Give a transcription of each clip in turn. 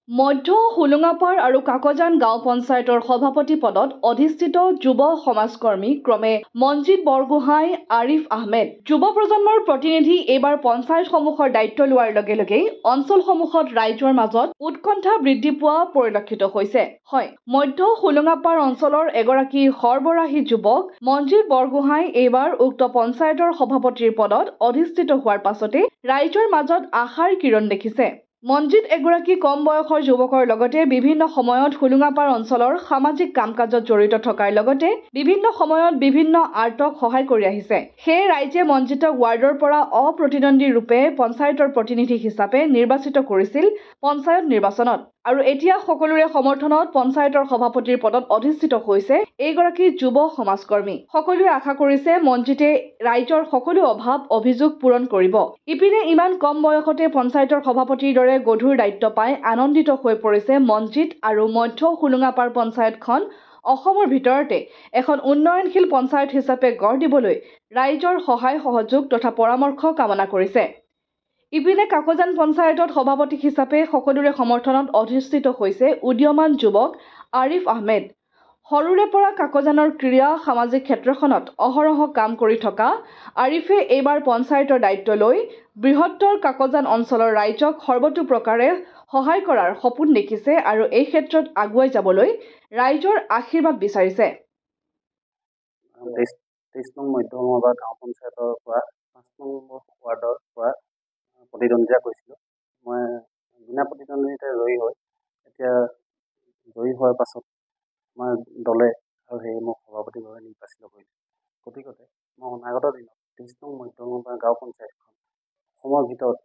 মধ্য হুলুঙাপাৰ আৰু কাকজান গাঁও পঞ্চায়তৰ সভাপতি পদত অধিষ্ঠিত যুৱ সমাজকৰ্মী ক্ৰমে মনজিত বৰগোহাঁই, আৰিফ আহমেদ। যুৱ প্ৰজন্মৰ প্ৰতিনিধি এইবাৰ পঞ্চায়তসমূহৰ দায়িত্ব লোৱাৰ লগে লগেই অঞ্চলসমূহত ৰাইজৰ মাজত উৎকণ্ঠা বৃদ্ধি পোৱা পৰিলক্ষিত হৈছে। হয়, মধ্য হুলুঙাপাৰ অঞ্চলৰ এগৰাকী সৰবৰাহী যুৱক মনজিত বৰগোহাঁই এইবাৰ উক্ত পঞ্চায়তৰ সভাপতিৰ পদত অধিষ্ঠিত হোৱাৰ পাছতে ৰাইজৰ মাজত আশাৰ কিৰণ দেখিছে। মনজিত এগৰাকী কম বয়সৰ যুৱকৰ লগতে বিভিন্ন সময়ত হুলুঙাপাৰ অঞ্চলৰ সামাজিক কাম-কাজত জড়িত থকাৰ লগতে বিভিন্ন সময়ত বিভিন্ন আৰ্টক সহায় কৰি আহিছে। সেয়ে ৰাইজে মনজিতক ৱাৰ্ডৰ পৰা অপ্ৰতিদ্বন্দ্বী ৰূপে পঞ্চায়তৰ প্ৰতিনিধি হিচাপে নিৰ্বাচিত কৰিছিল পঞ্চায়ত নিৰ্বাচনত। আৰু এতিয়া সকলোৰে সমৰ্থনত পঞ্চায়তৰ সভাপতিৰ পদত অধিষ্ঠিত হৈছে এইগৰাকী যুৱ সমাজকৰ্মী। সকলোৱে আশা কৰিছে মনজিতে ৰাইজৰ সকলো অভাৱ অভিযোগ পূৰণ কৰিব। ইপিনে ইমান কম বয়সতে পঞ্চায়তৰ সভাপতিৰ দৰে গধুৰ দায়িত্ব পাই আনন্দিত হৈ পৰিছে মনজিত আৰু মধ্য হুলুঙাপাৰ পঞ্চায়তখন অসমৰ ভিতৰতে এখন উন্নয়নশীল পঞ্চায়ত হিচাপে গঢ় দিবলৈ ৰাইজৰ সহায় সহযোগ তথা পৰামৰ্শ কামনা কৰিছে। ইপিনে কাকজান পঞ্চায়তত সভাপতি হিচাপে সকলোৰে সমৰ্থনত অধিষ্ঠিত হৈছে উদীয়মান যুৱক আৰিফ আহমেদ। সৰুৰে পৰা কাকজানৰ ক্ৰীড়া সামাজিক ক্ষেত্ৰখনত অহৰহ কাম কৰি থকা আৰিফে এইবাৰ পঞ্চায়তৰ দায়িত্ব লৈ বৃহত্তৰ কাকজান অঞ্চলৰ ৰাইজক সৰ্বতোপ্ৰকাৰে সহায় কৰাৰ সপোন দেখিছে আৰু এই ক্ষেত্ৰত আগুৱাই যাবলৈ ৰাইজৰ আশীৰ্বাদ বিচাৰিছে। 23 নং মধ্য হুলুঙাপাৰ গাঁও পঞ্চায়তৰ পৰা 5 নম্বৰ ৱাৰ্ডৰ পৰা প্ৰতিদ্বন্দ্বিতা কৰিছিলোঁ। মই বিনা প্ৰতিদ্বন্দ্বিতাৰে জয়ী হৈ এতিয়া জয়ী হোৱাৰ পাছত আমাৰ দলে আৰু সেই মোক সভাপতিভাৱে নিৰ্বাচিত কৰিলে। গতিকে মই অনাগত দিনত 23 নং মধ্য হুলুঙাপাৰ গাঁও পঞ্চায়তখন অসমৰ ভিতৰত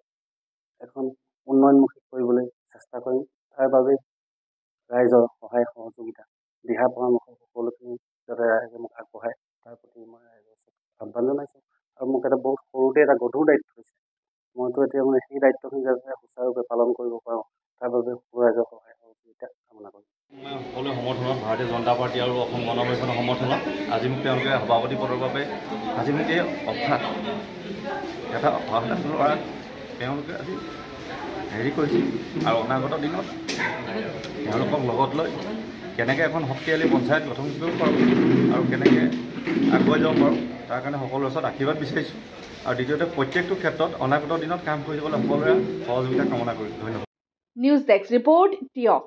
এখন উন্নয়নমুখী কৰিবলৈ চেষ্টা কৰিম। তাৰ বাবে ৰাইজৰ সহায় সহযোগিতা দিহা পৰামৰ্শ সকলোখিনি যাতে ৰাইজে মোক আগবঢ়ায় তাৰ প্ৰতি মই ৰাইজৰ আহ্বান জনাইছোঁ। আৰু মোক এটা বহুত সৰুতে এটা গধুৰ দায়িত্ব হৈছে। মইতো এতিয়া সেই দায়িত্বখিনি যাতে সুচাৰুৰূপে পালন কৰিব পাৰোঁ তাৰ বাবে ৰাইজৰ সহায় সহযোগিতা কামনা কৰিম। মই সকলোৱে সমৰ্থনত ভাৰতীয় জনতা পাৰ্টি আৰু অসম গণ পৰিষদৰ সমৰ্থনত আজি মোক তেওঁলোকে সভাপতি পদৰ বাবে আজি মোক এই এটা লোৱা তেওঁলোকে আজি হেৰি কৰিছিল আৰু অনাগত দিনত তেওঁলোকক লগত লৈ কেনেকৈ এখন শক্তিশালী পঞ্চায়ত গঠন কৰিব পাৰোঁ আৰু কেনেকৈ আগুৱাই যাব পাৰোঁ তাৰ কাৰণে সকলোৰে ওচৰত আশীৰ্বাদ বিচাৰিছোঁ। আৰু দ্বিতীয়তে প্ৰত্যেকটো ক্ষেত্ৰত অনাগত দিনত কাম কৰি যাবলৈ সকলোৰে সহযোগিতা কামনা কৰিছোঁ। ধন্যবাদ। News desk report Teok.